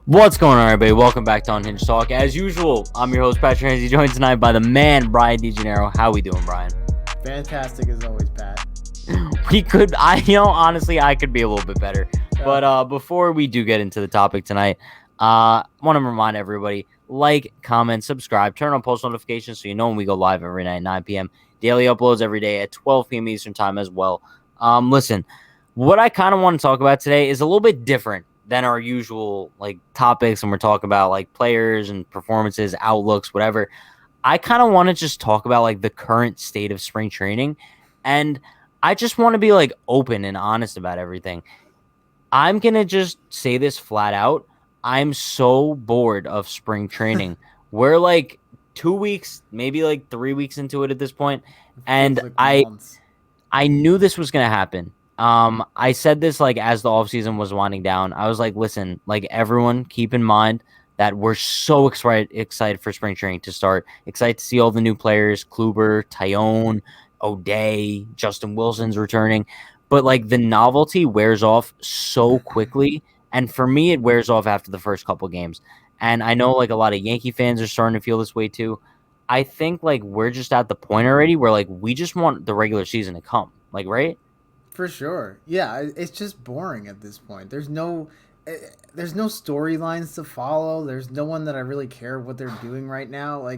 What's going on, everybody? Welcome back to Unhinged Talk. As usual, I'm your host, Patrick Henry, joined tonight by the man, Brian DeGennaro. How we doing, Brian? Fantastic as always, Pat. Honestly, I could be a little bit better. But before we do get into the topic tonight, I want to remind everybody, like, comment, subscribe, turn on post notifications so you know when we go live every night at 9 p.m. Daily uploads every day at 12 p.m. Eastern time as well. Listen, what I kind of want to talk about today is a little bit different than our usual topics, and we're talking about players and performances, outlooks, whatever. I kind of want to just talk about the current state of spring training, and I just want to be open and honest about everything. I'm gonna just say this flat out. I'm so bored of spring training. We're 2 weeks, maybe 3 weeks into it at this point, and I knew this was gonna happen. I said this as the offseason was winding down. I was like, listen, everyone, keep in mind that we're so excited for spring training to start. Excited to see all the new players, Kluber, Tyone, O'Day, Justin Wilson's returning. But the novelty wears off so quickly. And for me, it wears off after the first couple games. And I know a lot of Yankee fans are starting to feel this way too. I think we're just at the point already where we just want the regular season to come. Right? For sure. Yeah, it's just boring at this point. There's no storylines to follow. There's no one that I really care what they're doing right now.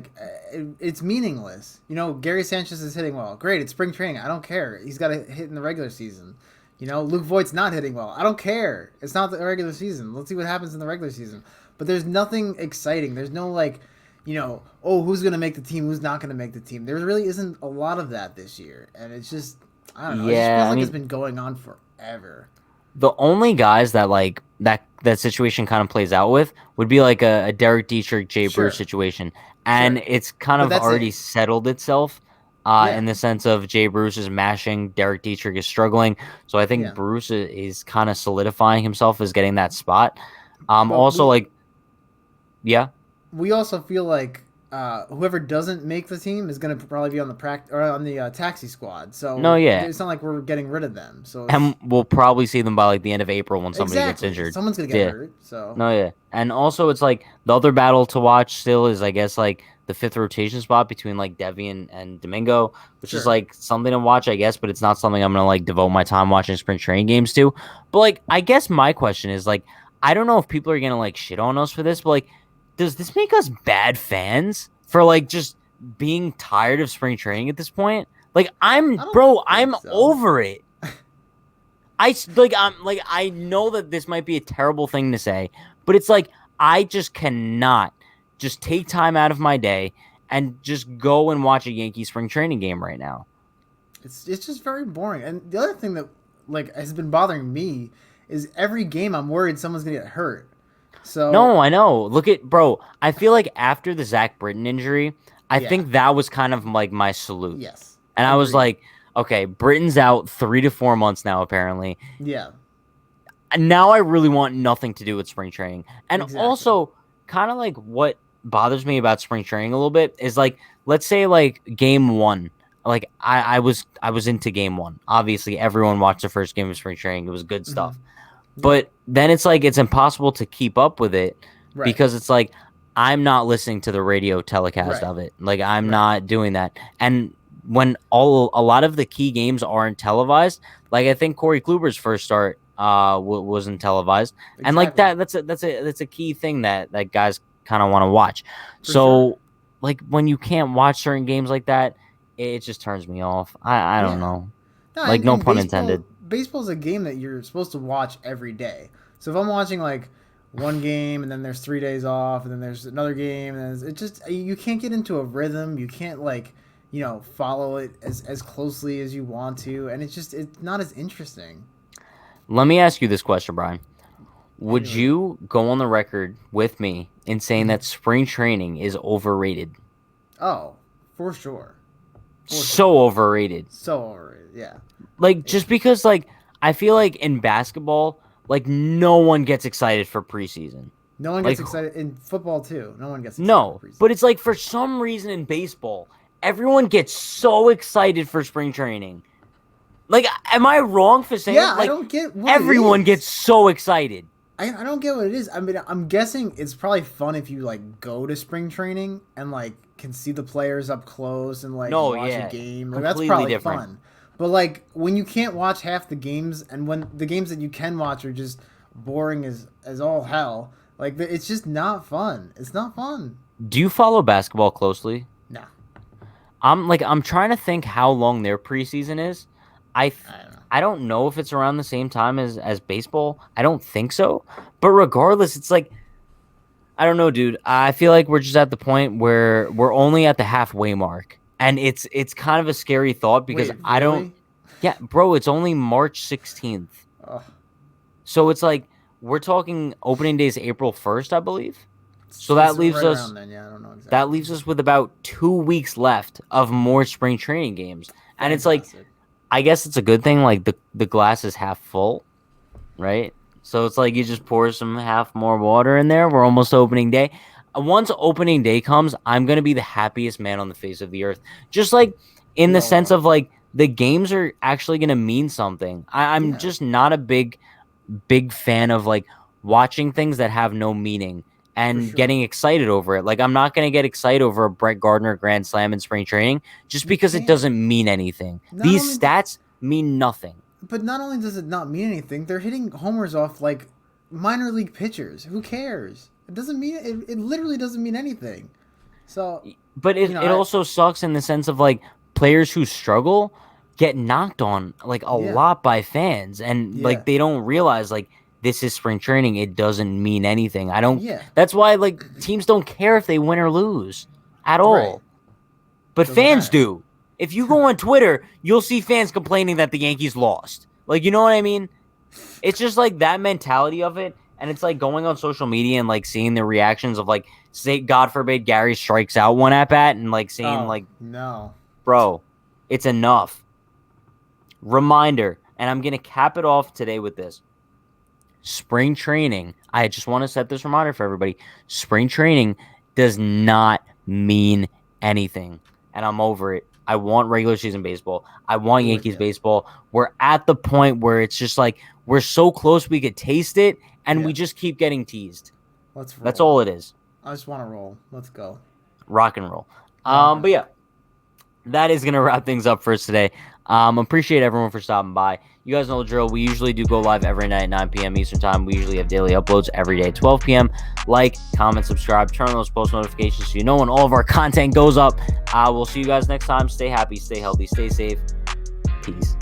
It's meaningless. Gary Sanchez is hitting well. Great, it's spring training. I don't care. He's got to hit in the regular season. Luke Voigt's not hitting well. I don't care. It's not the regular season. Let's see what happens in the regular season. But there's nothing exciting. There's no who's going to make the team, who's not going to make the team. There really isn't a lot of that this year. And it's just, I don't know. Yeah, it just feels it's been going on forever. The only guys that that situation kind of plays out with would be a Derek Dietrich, Jay Bruce situation. And it's kind of already settled itself in the sense of Jay Bruce is mashing, Derek Dietrich is struggling. So I think Bruce is kind of solidifying himself as getting that spot. We also feel like whoever doesn't make the team is going to probably be on the taxi squad. So it's not like we're getting rid of them. And we'll probably see them by the end of April when somebody gets injured. Someone's going to get hurt. So and also it's the other battle to watch still is I guess the fifth rotation spot between Devian and Domingo, which is something to watch, I guess, but it's not something I'm gonna devote my time watching spring training games to. But I guess my question is I don't know if people are gonna shit on us for this, but does this make us bad fans for just being tired of spring training at this point? I'm over it. I know that this might be a terrible thing to say, but it's I just cannot just take time out of my day and just go and watch a Yankee spring training game right now. It's just very boring. And the other thing that has been bothering me is every game I'm worried someone's gonna get hurt. So no, I know. Look at I feel after the Zach Britton injury, I think that was kind of my salute. Yes. And I was okay, Britton's out 3 to 4 months now, apparently. Yeah. And now I really want nothing to do with spring training. And also, kind of what bothers me about spring training a little bit is let's say game one. I was into game one. Obviously, everyone watched the first game of spring training. It was good stuff. Mm-hmm. But then it's it's impossible to keep up with it because it's I'm not listening to the radio telecast of it. I'm not doing that. And when a lot of the key games aren't televised, I think Corey Kluber's first start wasn't televised, and that's a key thing that guys kind of want to watch. When you can't watch certain games like that, it just turns me off. I don't know. No pun intended. Baseball's a game that you're supposed to watch every day. So if I'm watching one game and then there's 3 days off and then there's another game and it just you can't get into a rhythm. You can't follow it as closely as you want to, and it's not as interesting. Let me ask you this question, Brian. Would you go on the record with me in saying that spring training is overrated? Oh, for sure. Overrated. So overrated, yeah. Just because, I feel in basketball, no one gets excited for preseason. No one gets excited in football, too. No one gets excited for preseason. But it's for some reason in baseball, everyone gets so excited for spring training. Am I wrong for saying I don't get what everyone gets so excited? I don't get what it is. I mean, I'm guessing it's probably fun if you like go to spring training and like can see the players up close and like No, watch a yeah, game. Like that's completely probably different. fun. But like when you can't watch half the games and when the games that you can watch are just boring as all hell, like it's just not fun. It's not fun. Do you follow basketball closely? Nah, I'm trying to think how long their preseason is. I th- I don't know. I don't know if it's around the same time as baseball. I don't think so. But regardless, it's like I don't know, dude. I feel like we're just at the point where we're only at the halfway mark. And it's kind of a scary thought because Wait, I don't really? yeah, bro, it's only March 16th. Oh, So it's like we're talking opening day is April 1st, I believe. So it's right around then. Yeah, I don't know that exactly. leaves us with about 2 weeks left of more spring training games. And it's like Fantastic. I guess it's a good thing. Like the glass is half full, right? So it's like you just pour some half more water in there. We're almost opening day. Once opening day comes, I'm gonna be the happiest man on the face of the earth. Just like in We the all sense are. of like the games are actually gonna mean something. I'm Yeah, just not a big fan of like watching things that have no meaning for and sure. getting excited over it. Like I'm not gonna get excited over a Brett Gardner grand slam in spring training just You because it can't. doesn't mean anything. Not These only stats mean nothing. But not only does it not mean anything, they're hitting homers off like minor league pitchers. Who cares? It doesn't mean it literally doesn't mean anything. So, But you it know, it I also sucks in the sense of like players who struggle get knocked on like a yeah. lot by fans and Yeah. like they don't realize like this is spring training. It doesn't mean anything. I don't Yeah. That's why like teams don't care if they win or lose at Right. all. But Doesn't fans matter. do. If you go on Twitter, you'll see fans complaining that the Yankees lost. Like, you know what I mean? It's just like that mentality of it. And it's like going on social media and like seeing the reactions of like, say, God forbid, Gary strikes out one at bat and like saying, Oh, like, no. bro, it's enough. Reminder. And I'm going to cap it off today with this spring training. I just want to set this reminder for everybody. Spring training does not mean anything. And I'm over it. I want regular season baseball. I want I'm with Yankees you. baseball. We're at the point where it's just like we're so close we could taste it and we Yeah. just keep getting teased. Let's That's roll. all it is. I just want to roll. Let's go. Rock and roll. Rock and But roll. yeah, that is gonna wrap things up for us today. Appreciate everyone for stopping by. You guys know the drill. We usually do go live every night at 9 p.m. Eastern time. We usually have daily uploads every day at 12 p.m. Like, comment, subscribe, turn on those post notifications so you know when all of our content goes up. We'll see you guys next time. Stay happy, stay healthy, stay safe. Peace.